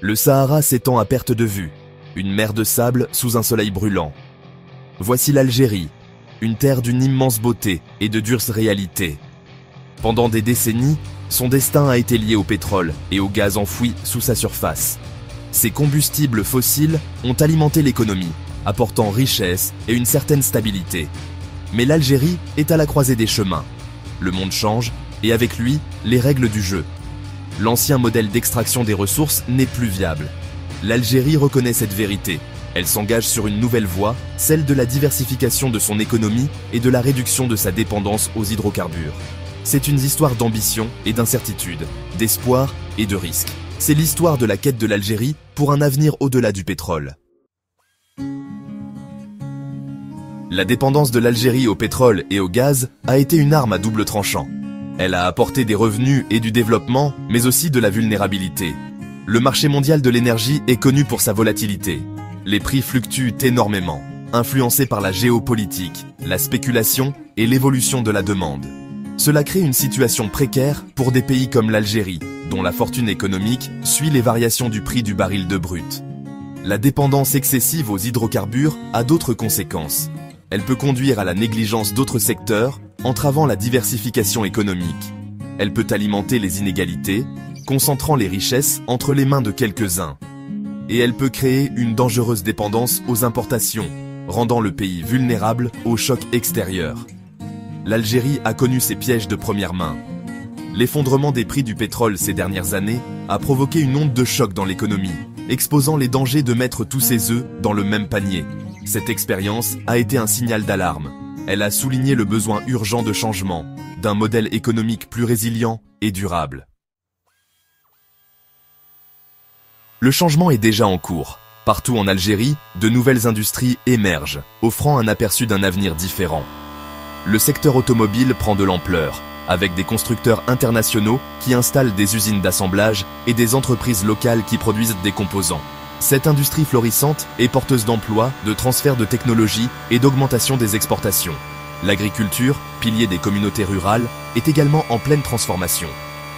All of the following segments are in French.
Le Sahara s'étend à perte de vue, une mer de sable sous un soleil brûlant. Voici l'Algérie, une terre d'une immense beauté et de dures réalités. Pendant des décennies, son destin a été lié au pétrole et au gaz enfoui sous sa surface. Ces combustibles fossiles ont alimenté l'économie, apportant richesse et une certaine stabilité. Mais l'Algérie est à la croisée des chemins. Le monde change, et avec lui, les règles du jeu. L'ancien modèle d'extraction des ressources n'est plus viable. L'Algérie reconnaît cette vérité. Elle s'engage sur une nouvelle voie, celle de la diversification de son économie et de la réduction de sa dépendance aux hydrocarbures. C'est une histoire d'ambition et d'incertitude, d'espoir et de risque. C'est l'histoire de la quête de l'Algérie pour un avenir au-delà du pétrole. La dépendance de l'Algérie au pétrole et au gaz a été une arme à double tranchant. Elle a apporté des revenus et du développement, mais aussi de la vulnérabilité. Le marché mondial de l'énergie est connu pour sa volatilité. Les prix fluctuent énormément, influencés par la géopolitique, la spéculation et l'évolution de la demande. Cela crée une situation précaire pour des pays comme l'Algérie, dont la fortune économique suit les variations du prix du baril de brut. La dépendance excessive aux hydrocarbures a d'autres conséquences. Elle peut conduire à la négligence d'autres secteurs, entravant la diversification économique. Elle peut alimenter les inégalités, concentrant les richesses entre les mains de quelques-uns. Et elle peut créer une dangereuse dépendance aux importations, rendant le pays vulnérable aux chocs extérieurs. L'Algérie a connu ces pièges de première main. L'effondrement des prix du pétrole ces dernières années a provoqué une onde de choc dans l'économie, exposant les dangers de mettre tous ses œufs dans le même panier. Cette expérience a été un signal d'alarme. Elle a souligné le besoin urgent de changement, d'un modèle économique plus résilient et durable. Le changement est déjà en cours. Partout en Algérie, de nouvelles industries émergent, offrant un aperçu d'un avenir différent. Le secteur automobile prend de l'ampleur, avec des constructeurs internationaux qui installent des usines d'assemblage et des entreprises locales qui produisent des composants. Cette industrie florissante est porteuse d'emplois, de transfert de technologies et d'augmentation des exportations. L'agriculture, pilier des communautés rurales, est également en pleine transformation.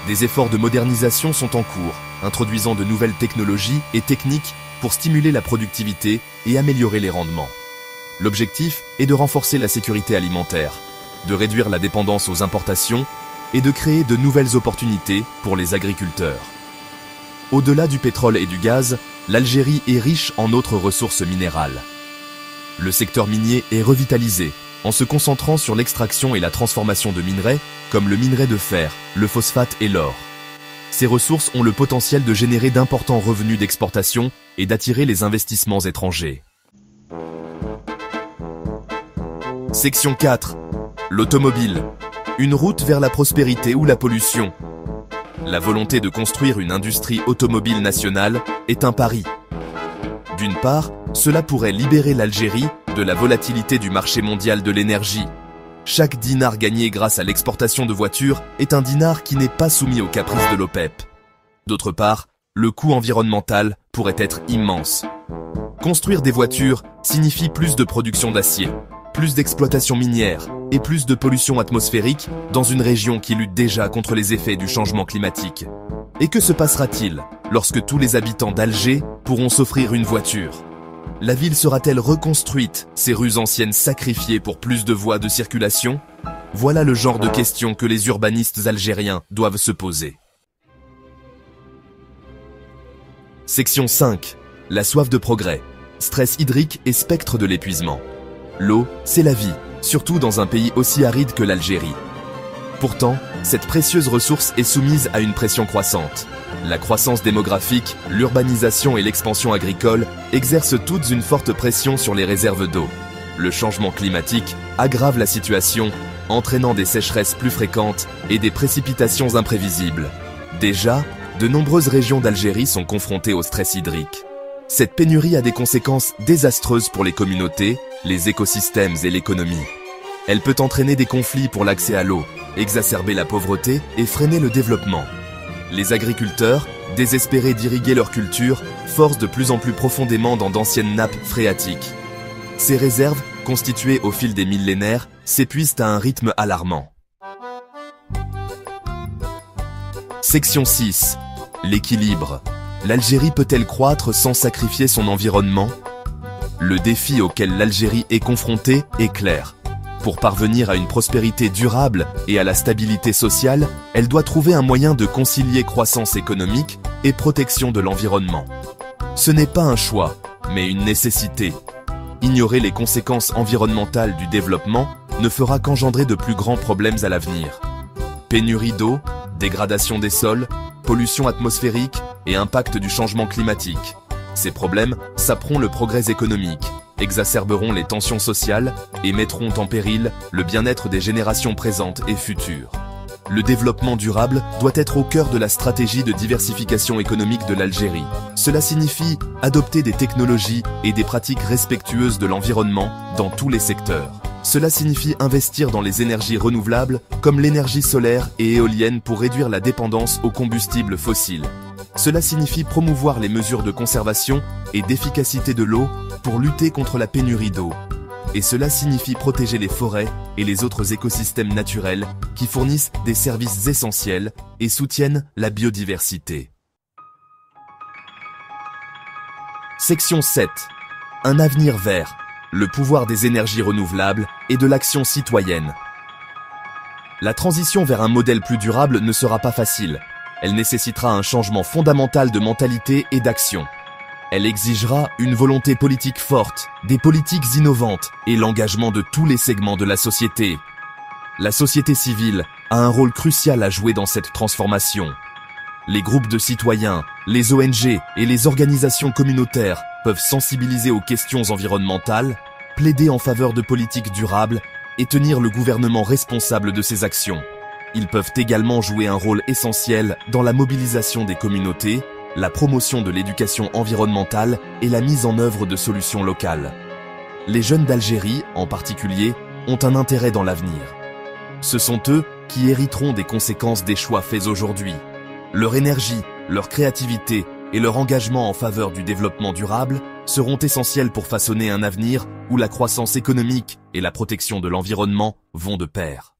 Des efforts de modernisation sont en cours, introduisant de nouvelles technologies et techniques pour stimuler la productivité et améliorer les rendements. L'objectif est de renforcer la sécurité alimentaire, de réduire la dépendance aux importations et de créer de nouvelles opportunités pour les agriculteurs. Au-delà du pétrole et du gaz, l'Algérie est riche en autres ressources minérales. Le secteur minier est revitalisé en se concentrant sur l'extraction et la transformation de minerais comme le minerai de fer, le phosphate et l'or. Ces ressources ont le potentiel de générer d'importants revenus d'exportation et d'attirer les investissements étrangers. Section 4. L'automobile. Une route vers la prospérité ou la pollution. La volonté de construire une industrie automobile nationale est un pari. D'une part, cela pourrait libérer l'Algérie de la volatilité du marché mondial de l'énergie. Chaque dinar gagné grâce à l'exportation de voitures est un dinar qui n'est pas soumis aux caprices de l'OPEP. D'autre part, le coût environnemental pourrait être immense. Construire des voitures signifie plus de production d'acier, plus d'exploitation minière et plus de pollution atmosphérique dans une région qui lutte déjà contre les effets du changement climatique. Et que se passera-t-il lorsque tous les habitants d'Alger pourront s'offrir une voiture ? La ville sera-t-elle reconstruite, ses rues anciennes sacrifiées pour plus de voies de circulation ? Voilà le genre de questions que les urbanistes algériens doivent se poser. Section 5. La soif de progrès. Stress hydrique et spectre de l'épuisement. L'eau, c'est la vie, surtout dans un pays aussi aride que l'Algérie. Pourtant, cette précieuse ressource est soumise à une pression croissante. La croissance démographique, l'urbanisation et l'expansion agricole exercent toutes une forte pression sur les réserves d'eau. Le changement climatique aggrave la situation, entraînant des sécheresses plus fréquentes et des précipitations imprévisibles. Déjà, de nombreuses régions d'Algérie sont confrontées au stress hydrique. Cette pénurie a des conséquences désastreuses pour les communautés, les écosystèmes et l'économie. Elle peut entraîner des conflits pour l'accès à l'eau, exacerber la pauvreté et freiner le développement. Les agriculteurs, désespérés d'irriguer leurs cultures, forcent de plus en plus profondément dans d'anciennes nappes phréatiques. Ces réserves, constituées au fil des millénaires, s'épuisent à un rythme alarmant. Section 6. L'équilibre. L'Algérie peut-elle croître sans sacrifier son environnement? Le défi auquel l'Algérie est confrontée est clair. Pour parvenir à une prospérité durable et à la stabilité sociale, elle doit trouver un moyen de concilier croissance économique et protection de l'environnement. Ce n'est pas un choix, mais une nécessité. Ignorer les conséquences environnementales du développement ne fera qu'engendrer de plus grands problèmes à l'avenir. Pénurie d'eau, dégradation des sols, pollution atmosphérique et impact du changement climatique. Ces problèmes saperont le progrès économique, exacerberont les tensions sociales et mettront en péril le bien-être des générations présentes et futures. Le développement durable doit être au cœur de la stratégie de diversification économique de l'Algérie. Cela signifie adopter des technologies et des pratiques respectueuses de l'environnement dans tous les secteurs. Cela signifie investir dans les énergies renouvelables comme l'énergie solaire et éolienne pour réduire la dépendance aux combustibles fossiles. Cela signifie promouvoir les mesures de conservation et d'efficacité de l'eau pour lutter contre la pénurie d'eau. Et cela signifie protéger les forêts et les autres écosystèmes naturels qui fournissent des services essentiels et soutiennent la biodiversité. Section 7. Un avenir vert. Le pouvoir des énergies renouvelables et de l'action citoyenne. La transition vers un modèle plus durable ne sera pas facile. Elle nécessitera un changement fondamental de mentalité et d'action. Elle exigera une volonté politique forte, des politiques innovantes et l'engagement de tous les segments de la société. La société civile a un rôle crucial à jouer dans cette transformation. Les groupes de citoyens, les ONG et les organisations communautaires peuvent sensibiliser aux questions environnementales, plaider en faveur de politiques durables et tenir le gouvernement responsable de ses actions. Ils peuvent également jouer un rôle essentiel dans la mobilisation des communautés, la promotion de l'éducation environnementale et la mise en œuvre de solutions locales. Les jeunes d'Algérie, en particulier, ont un intérêt dans l'avenir. Ce sont eux qui hériteront des conséquences des choix faits aujourd'hui. Leur énergie, leur créativité et leur engagement en faveur du développement durable seront essentiels pour façonner un avenir où la croissance économique et la protection de l'environnement vont de pair.